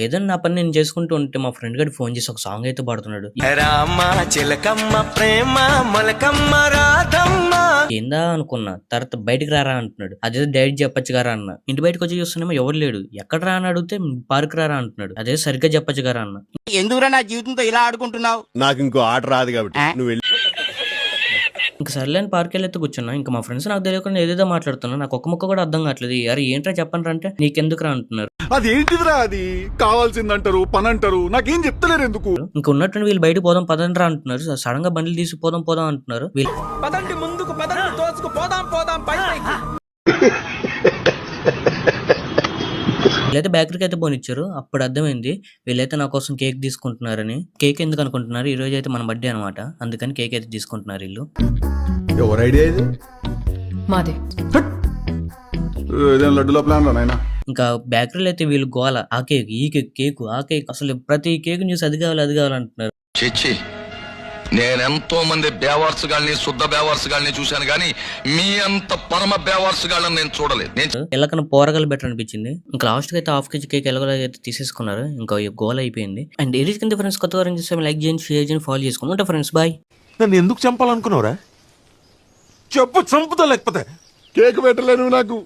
ఏదైనా నా పని నేను చేసుకుంటూ ఉంటే మా ఫ్రెండ్ గారికి ఫోన్ చేసి ఒక సాంగ్ అయితే పాడుతున్నాడు. ఏందా అనుకున్నా, తర్వాత బయటకు రారా అంటున్నాడు. అదే డైరెక్ట్ చెప్పొచ్చు గారా అన్న. ఇంటి బయటకు వచ్చి చూస్తున్నామో ఎవరు లేడు. ఎక్కడ రా అని అడిగితే పార్క్ రారా అంటున్నాడు. అదే సరిగ్గా చెప్పొచ్చు గారా అన్న. ఎందుకురా నా జీవితంతో ఇలా ఆడుకుంటున్నావు? నాకు ఇంకో ఆట రాదు కాబట్టి నువ్వు వెళ్ళి. ఇంకా సర్లేని పార్క్ వెళ్ళి కూర్చున్నా. ఇంకా మా ఫ్రెండ్స్ నాకు తెలియకుండా ఏదేదో మాట్లాడుతున్నా. నాకు ఒక్క ముక్క కూడా అర్థం కావట్లేదు. అరే ఏంట్రా చెప్పండి అంటే నీకెందుకు రా అంటున్నారు. అది ఏంటిదిరా, అది కావాల్సిందంటారు పని అంటారు, నాకేం చెప్తలేరు ఎందుకు. ఇంకా ఉన్నట్టు వీళ్ళు బయటకు పోదాం పదండ్రా అంటున్నారు. సడన్ గా బండ్లు తీసి పోదాం అంటున్నారు. పదండి ముందుకు, పదండి తోసుకు పోదాం పైకి. వీళ్ళైతే బేకరీకి అయితే పోనిచ్చారు. అప్పుడు అర్థమైంది వీళ్ళైతే నా కోసం కేక్ తీసుకుంటున్నారని. కేక్ ఎందుకు అనుకుంటున్నారు, ఈ రోజు అయితే మన బర్త్డే అనమాట. అందుకని కేక్ అయితే తీసుకుంటున్నారు వీళ్ళు. ఎవరు ఐడియా ఇది? మాదే. లడ్డుల ప్లాన్ రా నాయనా. ఇంకా బేకరీలో అయితే వీళ్ళు గోల, ఆ కేక్ ఈ కేక్ ఆ కేక్, అసలు ప్రతి కేక్ చూసి అది కావాలి అంటున్నారు. నేనెంతో మంది బేవార్స్ గాల్ని శుద్ధ బేవార్స్ గాల్ని చూశాను గానీ మీ అంత పరమ బేవార్స్ గాళ్ళని నేను చూడలేదు. ఎల్లకన్నా పోరగాలు బెటర్ అనిపించింది. ఇంకా లాస్ట్ కి అయితే హాఫ్ కేజీ కేక్ ఎలాగైతే తీసేసుకున్నారు. ఇంకా గోల్ అయిపోయింది. అండ్ ఏది కింద ఫ్రెండ్స్ కొత్త వారం చేస్తే లైక్ చేయండి, షేర్ చేయండి, ఫాలో చేసుకోండి. ఉంటా ఫ్రెండ్స్, బాయ్. నన్ను ఎందుకు చంపాలనుకున్నావురా? చెప్పు, చంపుతా లేకపోతే కేక్ పెట్టలే నువ్వు నాకు.